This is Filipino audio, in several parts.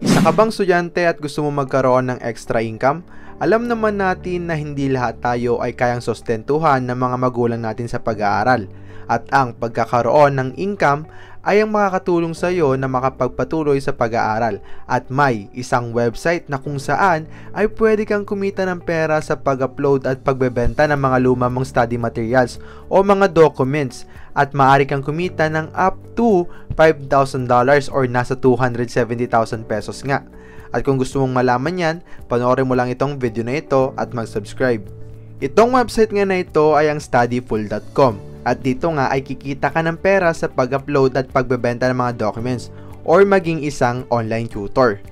Isa ka bang estudyante at gusto mo magkaroon ng extra income? Alam naman natin na hindi lahat tayo ay kayang sustentuhan ng mga magulang natin sa pag-aaral. At ang pagkakaroon ng income ay ang makakatulong sa iyo na makapagpatuloy sa pag-aaral. At may isang website na kung saan ay pwede kang kumita ng pera sa pag-upload at pagbebenta ng mga luma mong study materials o mga documents. At maaari kang kumita ng up to $5,000 or nasa 270,000 pesos nga. At kung gusto mong malaman yan, panoorin mo lang itong video na ito at mag-subscribe. Itong website nga na ito ay ang studypool.com. At dito nga ay kikita ka ng pera sa pag-upload at pagbebenta ng mga documents or maging isang online tutor.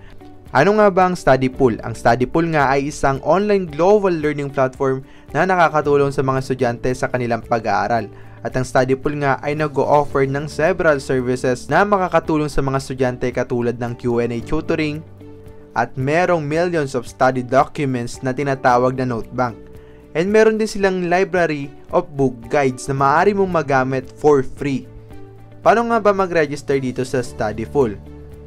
Ano nga ba ang Studypool? Ang Studypool nga ay isang online global learning platform na nakakatulong sa mga estudyante sa kanilang pag-aaral. At ang Studypool nga ay nag-o-offer ng several services na makakatulong sa mga estudyante katulad ng Q&A tutoring at merong millions of study documents na tinatawag na notebank. And meron din silang library of book guides na maaari mong magamit for free. Paano nga ba mag-register dito sa Studypool?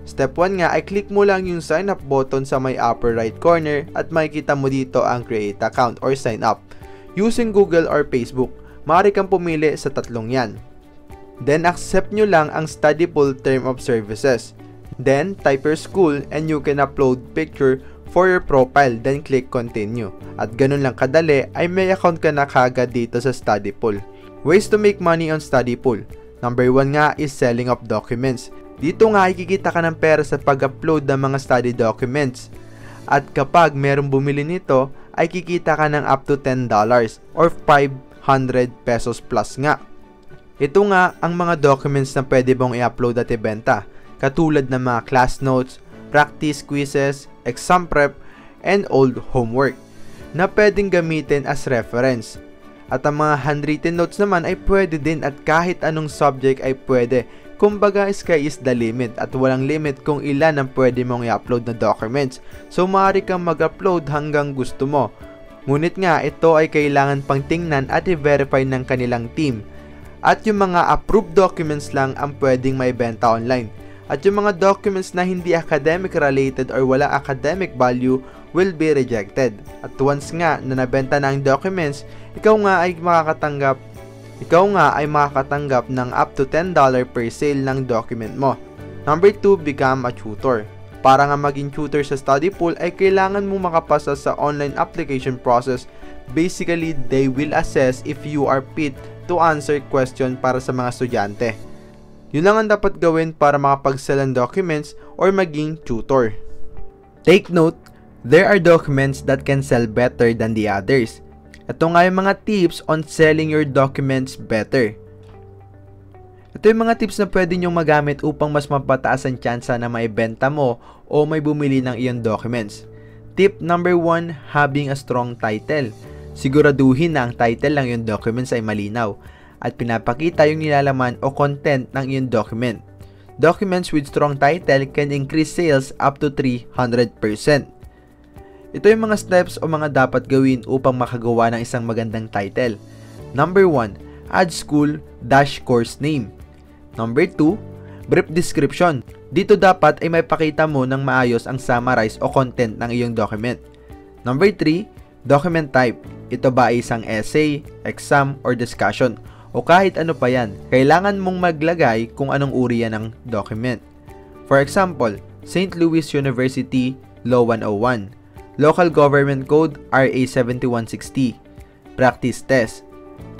Step 1 nga ay click mo lang yung sign up button sa may upper right corner at makikita mo dito ang create account or sign up. Using Google or Facebook, maaari kang pumili sa tatlong yan. Then accept nyo lang ang Studypool term of services. Then type your school and you can upload picture for your profile, then click continue. At ganun lang kadali ay may account ka na kagad dito sa Studypool. Ways to make money on Studypool. Number 1 nga is selling of documents. Dito nga ay kikita ka ng pera sa pag-upload ng mga study documents. At kapag merong bumili nito, ay kikita ka ng up to $10 or 500 pesos plus nga. Ito nga ang mga documents na pwede mong i-upload at ibenta, katulad ng mga class notes, practice quizzes, exam prep, and old homework na pwedeng gamitin as reference. At ang mga handwritten notes naman ay pwede din at kahit anong subject ay pwede. Kumbaga, sky is the limit at walang limit kung ilan ang pwede mong i-upload na documents. So maaari kang mag-upload hanggang gusto mo. Ngunit nga ito ay kailangan pang tingnan at i-verify ng kanilang team. At yung mga approved documents lang ang pwedeng maibenta online. At yung mga documents na hindi academic related or wala academic value will be rejected. At once nga na nabenta na ang documents, ikaw nga ay makakatanggap ng up to $10 per sale ng document mo. Number 2, become a tutor. Para nga maging tutor sa Studypool ay kailangan mo makapasa sa online application process. Basically, they will assess if you are fit to answer question para sa mga estudyante. Yun lang ang dapat gawin para makapag-sell ng documents or maging tutor. Take note, there are documents that can sell better than the others. Ito nga yung mga tips on selling your documents better. Ito yung mga tips na pwede nyong magamit upang mas mapataas ang tsansa na maibenta mo o may bumili ng iyong documents. Tip number 1, having a strong title. Siguraduhin na ang title ng iyong documents ay malinaw at pinapakita yung nilalaman o content ng iyong document. Documents with strong title can increase sales up to 300%. Ito yung mga steps o mga dapat gawin upang makagawa ng isang magandang title. Number 1, add school-course name. Number 2, brief description. Dito dapat ay may pakita mo ng maayos ang summarize o content ng iyong document. Number 3, document type. Ito ba ay isang essay, exam, or discussion? O kahit ano pa yan, kailangan mong maglagay kung anong uri yan ng document. For example, St. Louis University Law 101, Local Government Code RA 7160, Practice Test.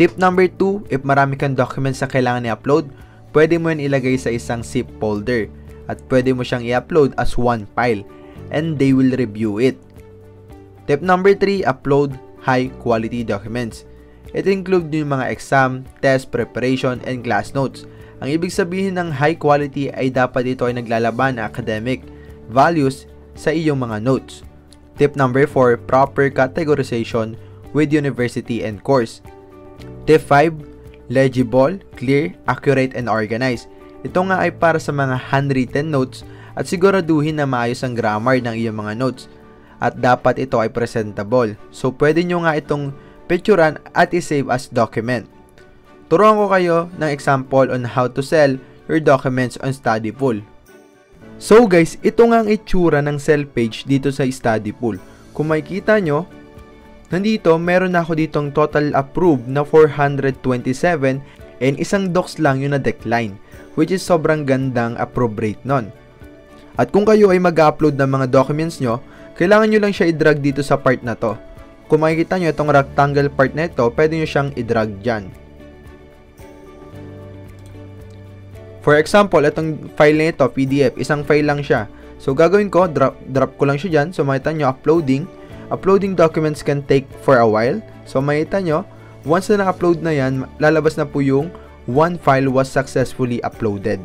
Tip number 2, if marami kang documents na kailangan i-upload, pwede mo yan ilagay sa isang zip folder at pwede mo siyang i-upload as one file and they will review it. Tip number 3, upload high quality documents. Ito include yung mga exam, test, preparation, and class notes. Ang ibig sabihin ng high quality ay dapat ito ay naglalaban ng academic values sa iyong mga notes. Tip number 4, proper categorization with university and course. Tip 5, legible, clear, accurate, and organized. Ito nga ay para sa mga handwritten notes at siguraduhin na maayos ang grammar ng iyong mga notes. At dapat ito ay presentable. So pwede nyo nga itong picturean at i-save as document. Turuan ko kayo ng example on how to sell your documents on Studypool. So guys, ito nga ang itsura ng sell page dito sa study pool. Kung makikita nyo, nandito meron na ako ditong total approved na 427 and isang docs lang yung na-decline, which is sobrang gandang approve rate nun. At kung kayo ay mag-upload ng mga documents nyo, kailangan nyo lang siya i-drag dito sa part na to. Kung makikita nyo itong rectangle part na ito, pwede nyo siyang i-drag dyan. For example, itong file na ito, PDF, isang file lang siya. So gagawin ko, drop ko lang siya dyan. So makita nyo, uploading documents can take for a while. So makita nyo, once na na-upload na yan, lalabas na po yung one file was successfully uploaded.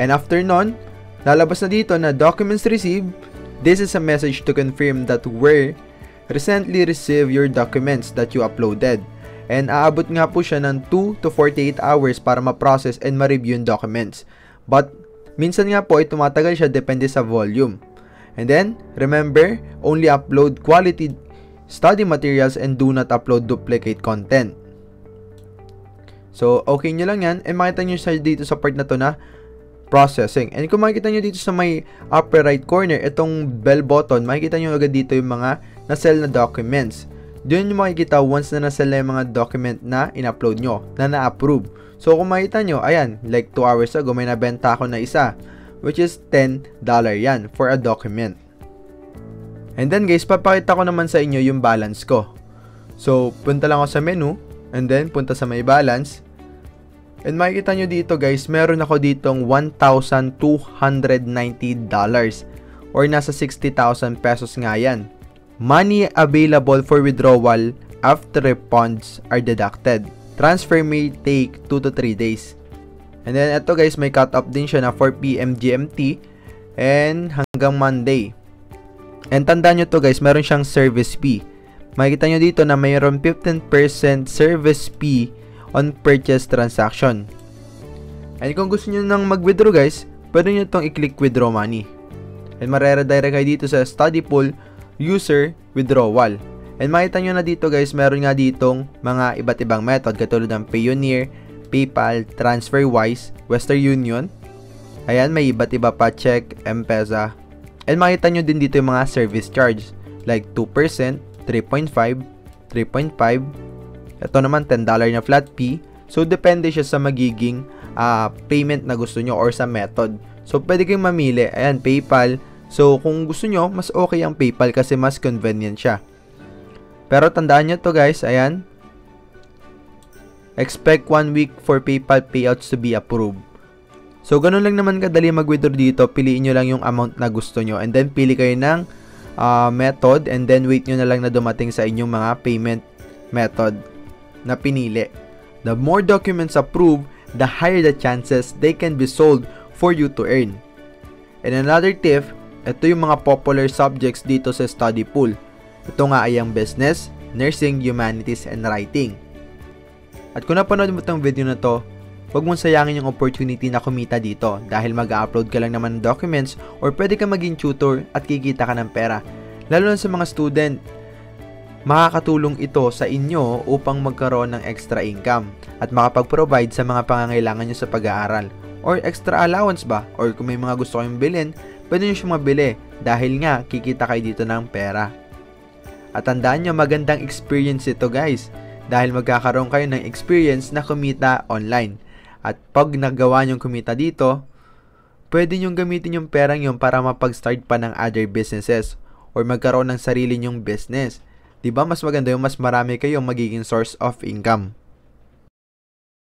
And after nun, lalabas na dito na documents received. This is a message to confirm that we recently received your documents that you uploaded. And aabot nga po siya ng 2 to 48 hours para ma-process and ma-review yung documents. But minsan nga po ay tumatagal siya depende sa volume. And then, remember, only upload quality study materials and do not upload duplicate content. So, okay nyo lang yan. And makita nyo siya dito sa part na to na processing. And kung makikita nyo dito sa may upper right corner, itong bell button, makikita nyo agad dito yung mga na-sell na documents. Doon nyo makikita once na na-sell na yung mga document na in-upload nyo, na na-approve. So, kung makita nyo, ayan, like 2 hours ago, may nabenta ako na isa, which is $10 yan for a document. And then guys, papakita ko naman sa inyo yung balance ko. So, punta lang ako sa menu, and then punta sa may balance. And makikita nyo dito guys, meron ako ditong $1,290 or nasa 60,000 pesos nga yan. Money available for withdrawal after funds are deducted. Transfer may take 2 to 3 days. And then ito guys, may cut off din siya na 4 PM GMT and hanggang Monday. And tandaan nyo to guys, meron siyang service fee. Makikita nyo dito na mayroon 15% service fee on purchase transaction. And kung gusto nyo nang mag-withdraw guys, pwede nyo itong i-click withdraw money. And mareredirect kayo dito sa study pool user withdrawal. And makita nyo na dito guys, meron nga ditong mga iba't ibang method katulad ng Payoneer, PayPal, TransferWise, Western Union. Ayan, may iba't iba pa, check, M-Pesa. And makita nyo din dito yung mga service charge like 2%, 3.5, 3.5. Ito naman $10 na flat fee. So depende siya sa magiging payment na gusto nyo or sa method. So pwede kayong mamili. Ayan, PayPal. So kung gusto nyo, mas okay ang PayPal kasi mas convenient siya. Pero tandaan nyo to guys, ayan. Expect 1 week for PayPal payouts to be approved. So ganun lang naman kadali mag-withdraw dito. Piliin nyo lang yung amount na gusto nyo. And then pili kayo ng method. And then wait nyo na lang na dumating sa inyong mga payment method na pinili. The more documents approved, the higher the chances they can be sold for you to earn. And another tip, ito yung mga popular subjects dito sa study pool. Ito nga ay ang business, nursing, humanities, and writing. At kung napanood mo itong video na to, huwag mong sayangin yung opportunity na kumita dito dahil mag-upload ka lang naman ng documents or pwede ka maging tutor at kikita ka ng pera. Lalo na sa mga student, makakatulong ito sa inyo upang magkaroon ng extra income at makapag-provide sa mga pangangailangan nyo sa pag-aaral. Or extra allowance ba? Or kung may mga gusto kayong bilhin, pwede nyo siyang mabili dahil nga kikita kayo dito ng pera. At tandaan nyo, magandang experience ito guys dahil magkakaroon kayo ng experience na kumita online. At pag nagawa nyong kumita dito, pwede nyong gamitin yung perang yun para mapag-start pa ng other businesses or magkaroon ng sarili nyong business. Diba mas maganda yung mas marami kayong magiging source of income.